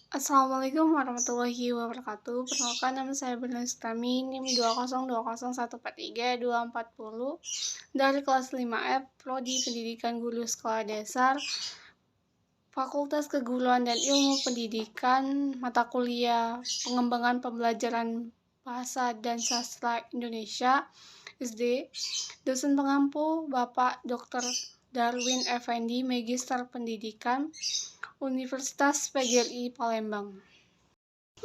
Assalamualaikum warahmatullahi wabarakatuh. Perkenalkan, nama saya Bernard Stami, NIM 20201432440 dari kelas 5F, Prodi Pendidikan Guru Sekolah Dasar, Fakultas Keguruan dan Ilmu Pendidikan, mata kuliah Pengembangan Pembelajaran Bahasa dan Sastra Indonesia, SD. Dosen pengampu Bapak Dr. Darwin Effendi, Magister Pendidikan, Universitas PGRI Palembang.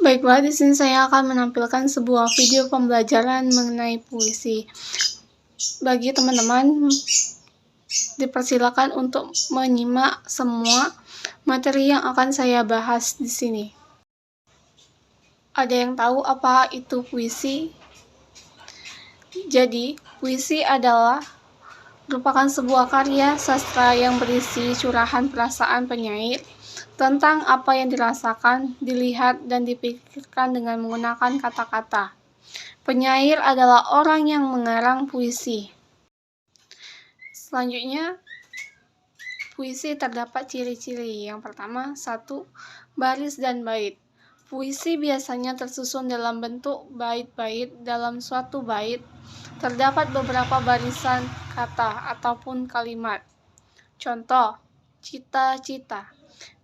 Baiklah, di sini saya akan menampilkan sebuah video pembelajaran mengenai puisi. Bagi teman-teman, dipersilakan untuk menyimak semua materi yang akan saya bahas di sini. Ada yang tahu apa itu puisi? Jadi, puisi adalah merupakan sebuah karya sastra yang berisi curahan perasaan penyair tentang apa yang dirasakan, dilihat, dan dipikirkan dengan menggunakan kata-kata. Penyair adalah orang yang mengarang puisi. Selanjutnya, puisi terdapat ciri-ciri. Yang pertama, 1. Baris dan bait. Puisi biasanya tersusun dalam bentuk bait-bait. Dalam suatu bait, terdapat beberapa barisan kata ataupun kalimat. Contoh, cita-cita.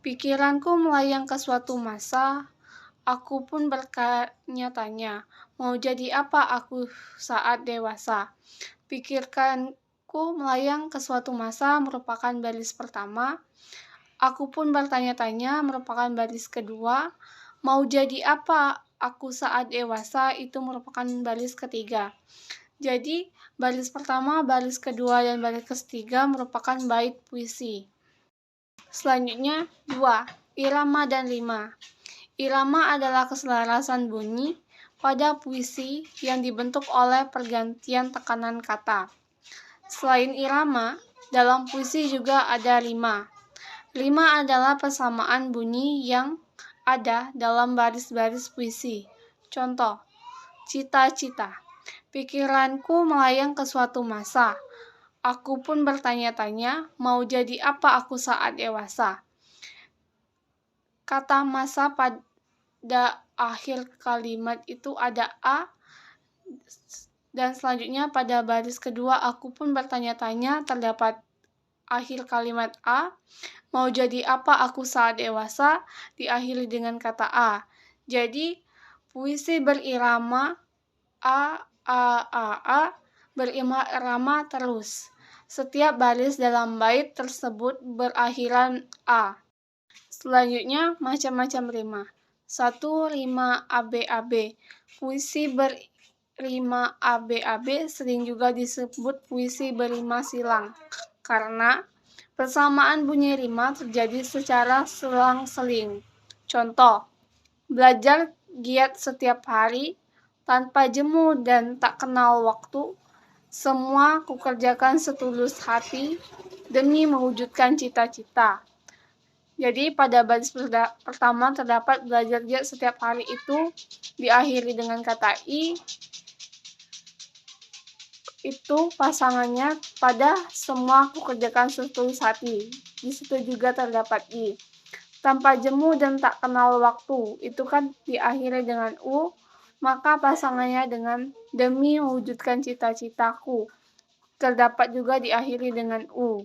Pikiranku melayang ke suatu masa, aku pun bertanya-tanya, mau jadi apa aku saat dewasa? Pikirkanku melayang ke suatu masa merupakan baris pertama, aku pun bertanya-tanya merupakan baris kedua, mau jadi apa aku saat dewasa itu merupakan baris ketiga. Jadi, baris pertama, baris kedua, dan baris ketiga merupakan bait puisi. Selanjutnya, 2. Irama dan rima. Irama adalah keselarasan bunyi pada puisi yang dibentuk oleh pergantian tekanan kata. Selain irama, dalam puisi juga ada rima. Rima adalah persamaan bunyi yang ada dalam baris-baris puisi. Contoh, cita-cita. Pikiranku melayang ke suatu masa. Aku pun bertanya-tanya, mau jadi apa aku saat dewasa? Kata masa pada akhir kalimat itu ada a, dan selanjutnya pada baris kedua aku pun bertanya-tanya terdapat akhir kalimat a, mau jadi apa aku saat dewasa, diakhiri dengan kata a. Jadi, puisi berirama a berirama terus. Setiap baris dalam bait tersebut berakhiran a. Selanjutnya, macam-macam rima. 1. Rima ABAB. Puisi berrima ABAB sering juga disebut puisi berrima silang, karena persamaan bunyi rima terjadi secara selang-seling. Contoh, belajar giat setiap hari, tanpa jemu dan tak kenal waktu, semua kukerjakan setulus hati, demi mewujudkan cita-cita. Jadi pada baris pertama terdapat belajar giat setiap hari itu diakhiri dengan kata i, itu pasangannya pada semua kukerjakan setulus hati. Di situ juga terdapat i. Tanpa jemu dan tak kenal waktu, itu kan diakhiri dengan u, maka pasangannya dengan demi mewujudkan cita-citaku. Terdapat juga diakhiri dengan u.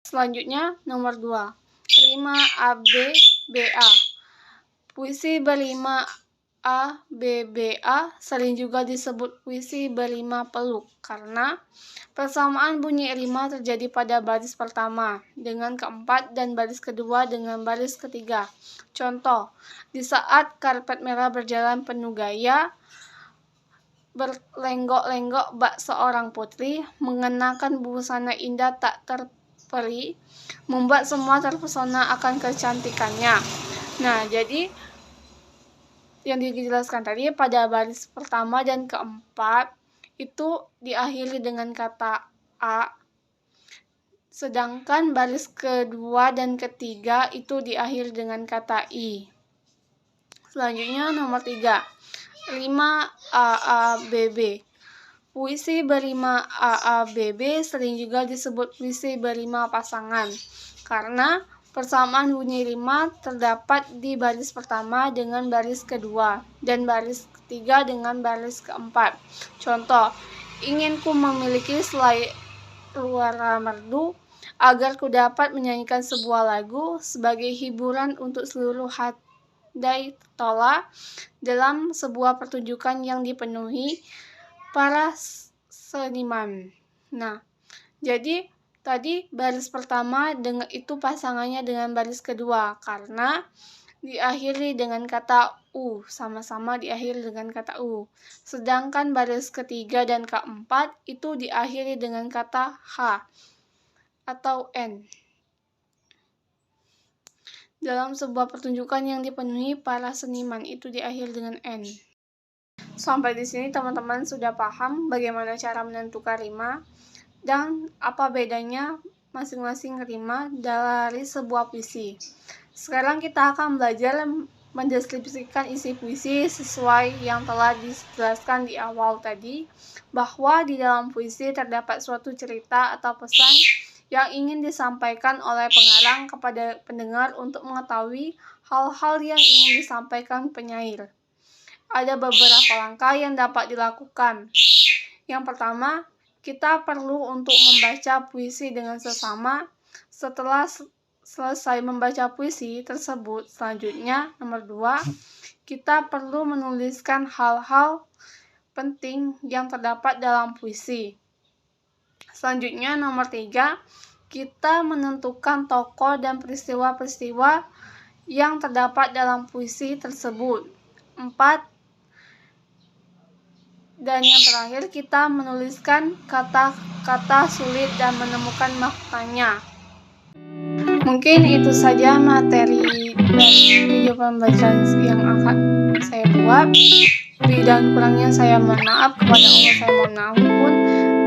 Selanjutnya, nomor 2. Rima ABBA. Puisi berrima ABBA sering juga disebut puisi berrima peluk, karena persamaan bunyi rima terjadi pada baris pertama dengan keempat dan baris kedua dengan baris ketiga. Contoh, di saat karpet merah berjalan penuh gaya, berlenggok-lenggok bak seorang putri, mengenakan busana indah tak terperi, membuat semua terpesona akan kecantikannya. Nah, jadi yang dijelaskan tadi pada baris pertama dan keempat itu diakhiri dengan kata a, sedangkan baris kedua dan ketiga itu diakhiri dengan kata i. Selanjutnya nomor 3. Rima AABB. Puisi berrima AABB sering juga disebut puisi berrima pasangan, karena Persamaan bunyi rima terdapat di baris pertama dengan baris kedua dan baris ketiga dengan baris keempat. Contoh, ingin ku memiliki suara merdu agar ku dapat menyanyikan sebuah lagu sebagai hiburan untuk seluruh handai tola dalam sebuah pertunjukan yang dipenuhi para seniman. Nah, jadi tadi baris pertama itu pasangannya dengan baris kedua karena diakhiri dengan kata U, sama-sama diakhiri dengan kata U. Sedangkan baris ketiga dan keempat itu diakhiri dengan kata H atau N. Dalam sebuah pertunjukan yang dipenuhi para seniman itu diakhiri dengan N. Sampai di sini teman-teman sudah paham bagaimana cara menentukan rima dan apa bedanya masing-masing rima dari sebuah puisi. Sekarang kita akan belajar mendeskripsikan isi puisi sesuai yang telah dijelaskan di awal tadi, bahwa di dalam puisi terdapat suatu cerita atau pesan yang ingin disampaikan oleh pengarang kepada pendengar untuk mengetahui hal-hal yang ingin disampaikan penyair. Ada beberapa langkah yang dapat dilakukan. Yang pertama, kita perlu untuk membaca puisi dengan sesama. Setelah selesai membaca puisi tersebut, selanjutnya nomor 2, kita perlu menuliskan hal-hal penting yang terdapat dalam puisi. Selanjutnya nomor 3, kita menentukan tokoh dan peristiwa-peristiwa yang terdapat dalam puisi tersebut. 4, dan yang terakhir, kita menuliskan kata-kata sulit dan menemukan maknanya. Mungkin itu saja materi dan video pembelajaran yang akan saya buat. Lebih dan kurangnya saya mohon maaf, kepada Allah saya mohon ampun.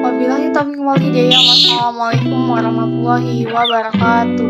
Wabillahi taufiq wal hidayah. Wassalamualaikum warahmatullahi wabarakatuh.